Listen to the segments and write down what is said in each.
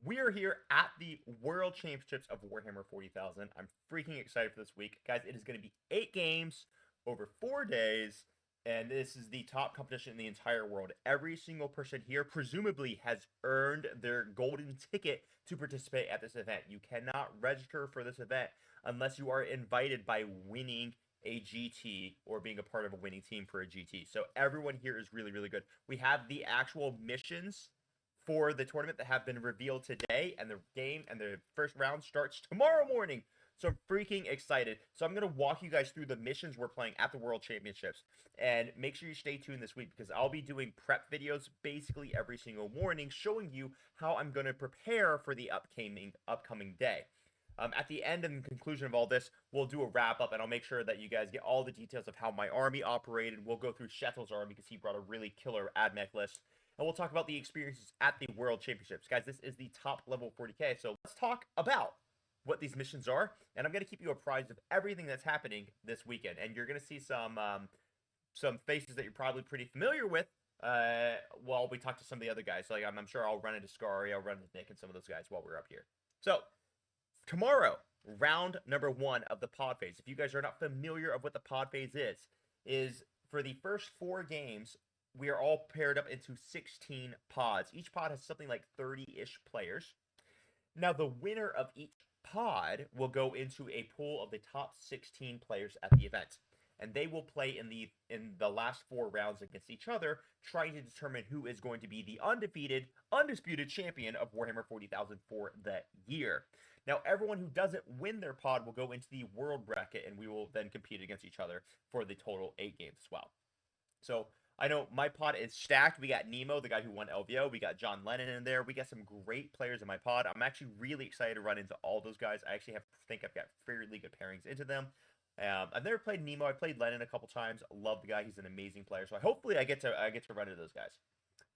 We are here at the World Championships of Warhammer 40,000. I'm freaking excited for this week. Guys, it is going to be 8 games over 4 days, and this is the top competition in the entire world. Every single person here presumably has earned their golden ticket to participate at this event. You cannot register for this event unless you are invited by winning a GT or being a part of a winning team for a GT. So everyone here is really, really good. We have the actual missions for the tournament that have been revealed today, and the game and the first round starts tomorrow morning. So I'm freaking excited. So I'm going to walk you guys through the missions we're playing at the World Championships. And make sure you stay tuned this week because I'll be doing prep videos basically every single morning showing you how I'm going to prepare for the upcoming day. At the end and conclusion of all this, we'll do a wrap up and I'll make sure that you guys get all the details of how my army operated. We'll go through Shettel's army because he brought a really killer AdMech list. And we'll talk about the experiences at the World Championships. Guys, this is the top level 40K, so let's talk about what these missions are. And I'm going to keep you apprised of everything that's happening this weekend. And you're going to see some faces that you're probably pretty familiar with while we talk to some of the other guys. Like I'm sure I'll run into Scary, I'll run into Nick and some of those guys while we're up here. So, tomorrow, round number 1 of the pod phase. If you guys are not familiar of what the pod phase is for the first 4 games, we are all paired up into 16 pods. Each pod has something like 30-ish players. Now, the winner of each pod will go into a pool of the top 16 players at the event. And they will play in the last 4 rounds against each other, trying to determine who is going to be the undisputed champion of Warhammer 40,000 for the year. Now, everyone who doesn't win their pod will go into the world bracket, and we will then compete against each other for the total 8 games as well. So, I know my pod is stacked. We got Nemo, the guy who won LVO. We got John Lennon in there. We got some great players in my pod. I'm actually really excited to run into all those guys. I actually think I've got fairly good pairings into them. I've never played Nemo. I played Lennon a couple times. Love the guy. He's an amazing player. So hopefully I get to run into those guys.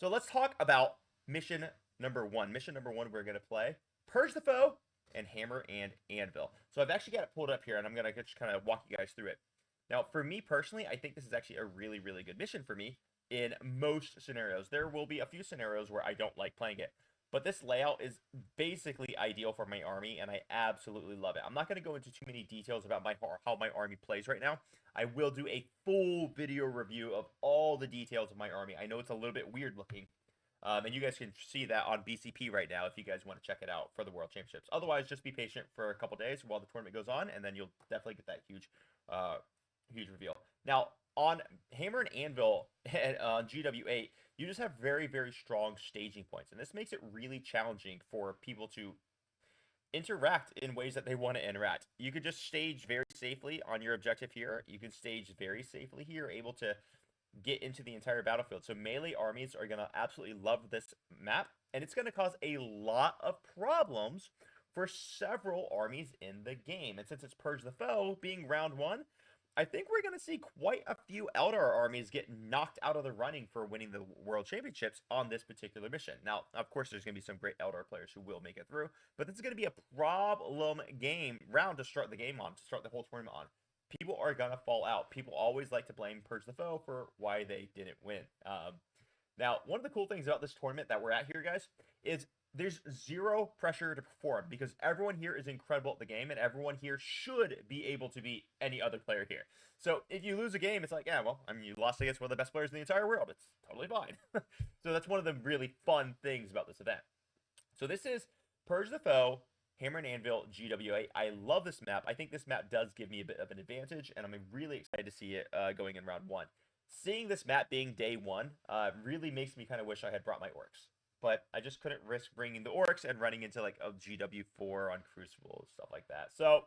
So let's talk about mission number 1. Mission number 1 we're going to play Purge the Foe and Hammer and Anvil. So I've actually got it pulled up here, and I'm going to just kind of walk you guys through it. Now, for me personally, I think this is actually a really, really good mission for me in most scenarios. There will be a few scenarios where I don't like playing it, but this layout is basically ideal for my army, and I absolutely love it. I'm not going to go into too many details about how my army plays right now. I will do a full video review of all the details of my army. I know it's a little bit weird looking, and you guys can see that on BCP right now if you guys want to check it out for the World Championships. Otherwise, just be patient for a couple days while the tournament goes on, and then you'll definitely get that huge reveal. Now, on Hammer and Anvil on GW8, you just have very, very strong staging points. And this makes it really challenging for people to interact in ways that they want to interact. You could just stage very safely on your objective here. You can stage very safely here, able to get into the entire battlefield. So melee armies are going to absolutely love this map. And it's going to cause a lot of problems for several armies in the game. And since it's Purge the Foe being round 1, I think we're going to see quite a few Eldar armies get knocked out of the running for winning the World Championships on this particular mission. Now, of course, there's going to be some great Eldar players who will make it through, but this is going to be a problem round to start the game on, to start the whole tournament on. People are going to fall out. People always like to blame Purge the Foe for why they didn't win. Now, one of the cool things about this tournament that we're at here, guys, is there's zero pressure to perform because everyone here is incredible at the game and everyone here should be able to beat any other player here. So if you lose a game, it's like, yeah, well, I mean, you lost against one of the best players in the entire world. It's totally fine. So that's one of the really fun things about this event. So this is Purge the Foe, Hammer and Anvil, GWA. I love this map. I think this map does give me a bit of an advantage, and I'm really excited to see it going in round 1. Seeing this map being day 1 really makes me kind of wish I had brought my orcs. But I just couldn't risk bringing the orcs and running into like a GW4 on Crucible and stuff like that. So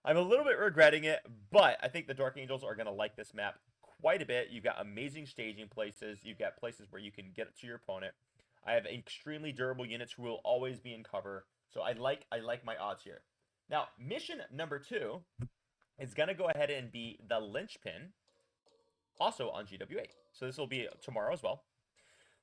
I'm a little bit regretting it, but I think the Dark Angels are going to like this map quite a bit. You've got amazing staging places. You've got places where you can get to your opponent. I have extremely durable units who will always be in cover. So I like my odds here. Now, mission number 2 is going to go ahead and be the Linchpin, also on GW8. So this will be tomorrow as well.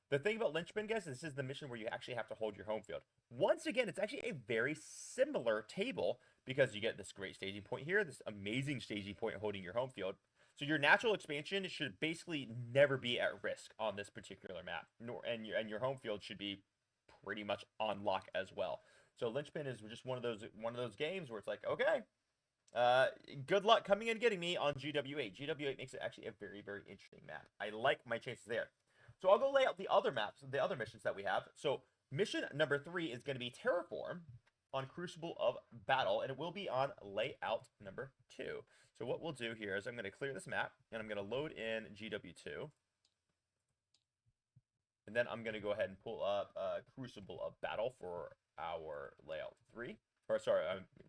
The thing about Linchpin, guys, this is the mission where you actually have to hold your home field. Once again, it's actually a very similar table because you get this great staging point here, this amazing staging point holding your home field. So your natural expansion should basically never be at risk on this particular map, and your home field should be pretty much on lock as well. So Linchpin is just one of those games where it's like, okay, good luck coming and getting me on GW8. GW8 makes it actually a very, very interesting map. I like my chances there. So I'll go lay out the other maps, the other missions that we have. So mission number 3 is going to be Terraform on Crucible of Battle, and it will be on layout number 2. So what we'll do here is I'm going to clear this map, and I'm going to load in GW2. And then I'm going to go ahead and pull up Crucible of Battle for our layout 3. Or sorry,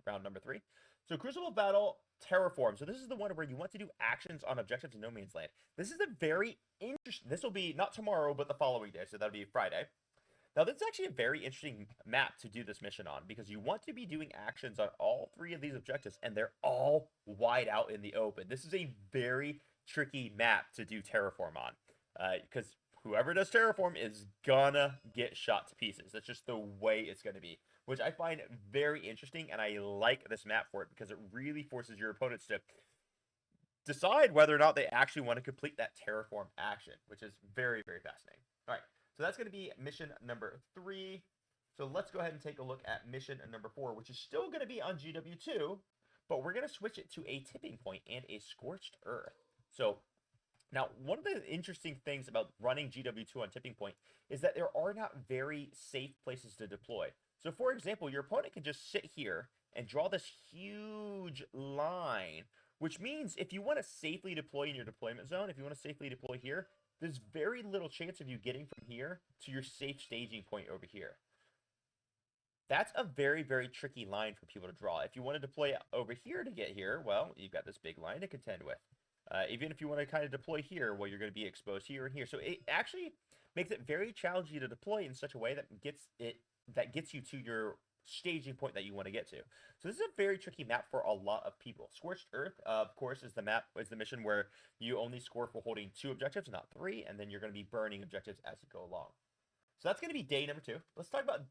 round number 3. So Crucible of Battle, Terraform. So this is the one where you want to do actions on objectives in no man's land. This is a very interesting... This will be not tomorrow, but the following day. So that'll be Friday. Now, this is actually a very interesting map to do this mission on, because you want to be doing actions on all 3 of these objectives, and they're all wide out in the open. This is a very tricky map to do Terraform on, because whoever does Terraform is gonna get shot to pieces. That's just the way it's going to be, which I find very interesting, and I like this map for it, because it really forces your opponents to decide whether or not they actually want to complete that Terraform action, which is very, very fascinating. All right. So that's going to be mission number 3. So let's go ahead and take a look at mission number 4, which is still going to be on GW2, but we're going to switch it to a tipping point and a scorched earth. So now, one of the interesting things about running GW2 on tipping point is that there are not very safe places to deploy. So for example, your opponent can just sit here and draw this huge line, which means if you want to safely deploy in your deployment zone, if you want to safely deploy here, there's very little chance of you getting from here to your safe staging point over here. That's a very, very tricky line for people to draw. If you want to deploy over here to get here, well, you've got this big line to contend with. Even if you want to kind of deploy here, well, you're going to be exposed here and here. So it actually makes it very challenging to deploy in such a way that gets you to your staging point that you want to get to. So this is a very tricky map for a lot of people. Scorched Earth, of course, is the mission where you only score for holding 2 objectives, not 3, and then you're going to be burning objectives as you go along. So that's going to be day number 2. Let's talk about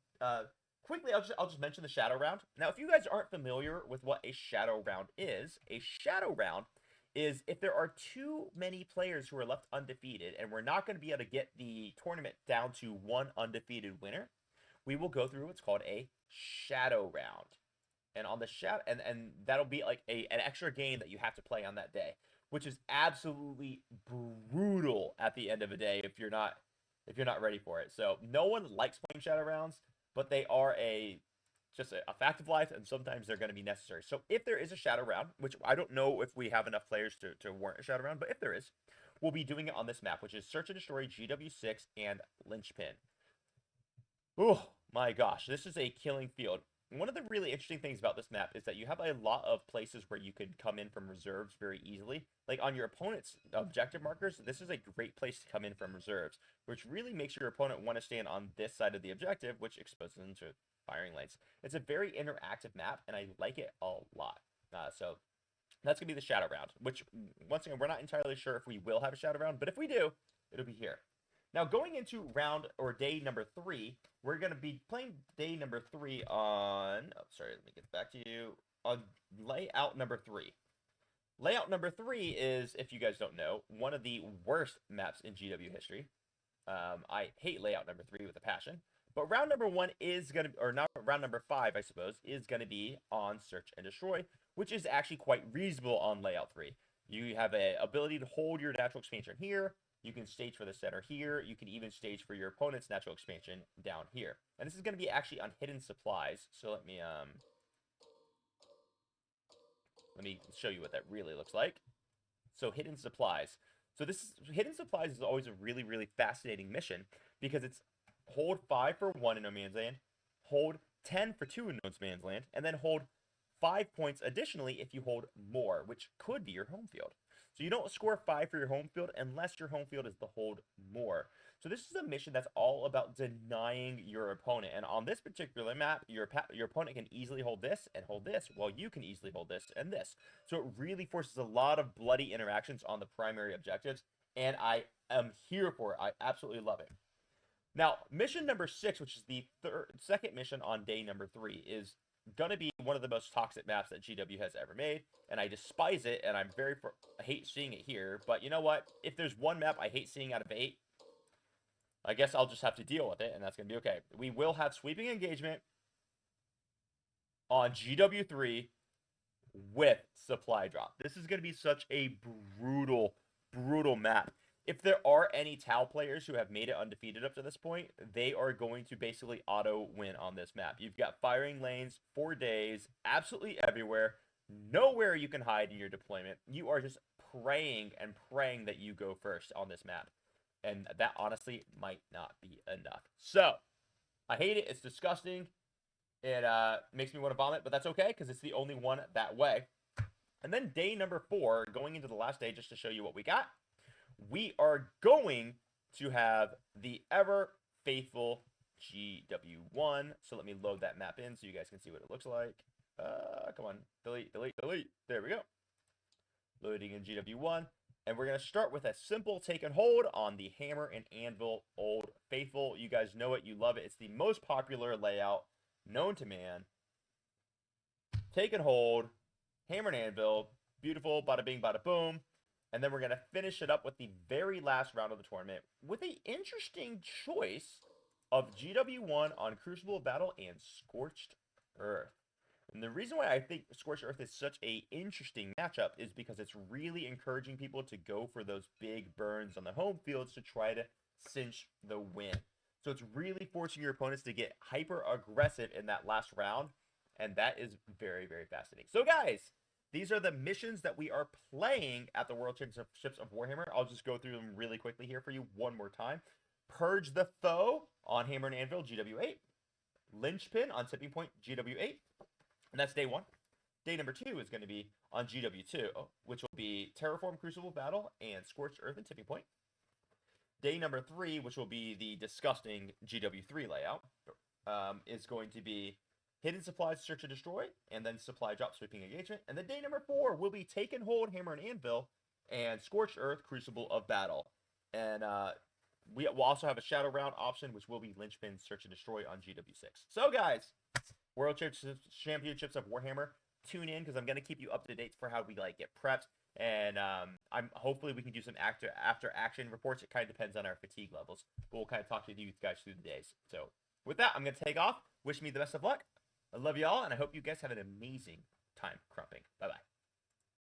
quickly. I'll just mention the shadow round. Now, if you guys aren't familiar with what a shadow round is if there are too many players who are left undefeated, and we're not going to be able to get the tournament down to 1 undefeated winner, we will go through what's called a shadow round. And on the shadow, and that'll be like an extra game that you have to play on that day, which is absolutely brutal at the end of a day if you're not ready for it. So no one likes playing shadow rounds, but they are just a fact of life, and sometimes they're going to be necessary. So if there is a shadow round, which I don't know if we have enough players to warrant a shadow round, but if there is, we'll be doing it on this map, which is Search and Destroy, GW6, and Linchpin. Oh my gosh, this is a killing field. One of the really interesting things about this map is that you have a lot of places where you could come in from reserves very easily. Like on your opponent's objective markers, this is a great place to come in from reserves, which really makes your opponent want to stand on this side of the objective, which exposes them to firing lanes. It's a very interactive map, and I like it a lot. So that's going to be the shadow round, which, once again, we're not entirely sure if we will have a shadow round, but if we do, it'll be here. Now, going into round or day number 3, we're going to be playing day number 3 on... Oh, sorry, let me get back to you. On layout number 3. Layout number 3 is, if you guys don't know, one of the worst maps in GW history. I hate layout number 3 with a passion. But round number 1 is going to, or not, round number 5, I suppose, is going to be on Search and Destroy, which is actually quite reasonable on layout 3. You have an ability to hold your natural expansion here. You can stage for the center here. You can even stage for your opponent's natural expansion down here. And this is going to be actually on hidden supplies. So let me show you what that really looks like. So hidden supplies. So hidden supplies is always a really, really fascinating mission, because it's hold 5 for 1 in no man's land, hold 10 for 2 in no man's land, and then hold 5 points additionally if you hold more, which could be your home field. So you don't score 5 for your home field unless your home field is the hold more. So this is a mission that's all about denying your opponent. And on this particular map, your opponent can easily hold this and hold this, while you can easily hold this and this. So it really forces a lot of bloody interactions on the primary objectives, and I am here for it. I absolutely love it. Now, mission number 6, which is the second mission on day number 3, is going to be one of the most toxic maps that GW has ever made, and I despise it, and I hate seeing it here. But you know what? If there's one map I hate seeing out of 8, I guess I'll just have to deal with it, and that's going to be okay. We will have sweeping engagement on GW3 with supply drop. This is going to be such a brutal, brutal map. If there are any Tau players who have made it undefeated up to this point, they are going to basically auto win on this map. You've got firing lanes, 4 days, absolutely everywhere, nowhere you can hide in your deployment. You are just praying and praying that you go first on this map. And that honestly might not be enough. So, I hate it. It's disgusting. It makes me want to vomit, but that's okay because it's the only one that way. And then day number 4, going into the last day, just to show you what we got, we are going to have the ever faithful GW1. So let me load that map in so you guys can see what it looks like. Come on, delete, delete, delete. There we go. Loading in GW1. And we're going to start with a simple take and hold on the Hammer and Anvil Old Faithful. You guys know it. You love it. It's the most popular layout known to man. Take and hold. Hammer and Anvil. Beautiful. Bada bing, bada boom. And then we're going to finish it up with the very last round of the tournament with an interesting choice of GW1 on Crucible of Battle and Scorched Earth. And the reason why I think Scorched Earth is such an interesting matchup is because it's really encouraging people to go for those big burns on the home fields to try to cinch the win. So it's really forcing your opponents to get hyper aggressive in that last round. And that is very, very fascinating. So guys, these are the missions that we are playing at the World Championships of Warhammer. I'll just go through them really quickly here for you one more time. Purge the Foe on Hammer and Anvil, GW8. Linchpin on Tipping Point, GW8. And that's day 1. Day number 2 is going to be on GW2, which will be Terraform Crucible Battle and Scorched Earth and Tipping Point. Day number 3, which will be the disgusting GW3 layout, is going to be Hidden Supplies, Search and Destroy, and then Supply Drop, Sweeping Engagement. And then day number 4 will be Take and Hold, Hammer and Anvil, and Scorched Earth, Crucible of Battle. And we will also have a Shadow Round option, which will be Linchpin, Search and Destroy on GW6. So guys, World Championships of Warhammer, tune in because I'm going to keep you up to date for how we get prepped. And I'm hopefully we can do some after action reports. It kind of depends on our fatigue levels. But we'll kind of talk to you guys through the days. So with that, I'm going to take off. Wish me the best of luck. I love you all, and I hope you guys have an amazing time crumping. Bye-bye.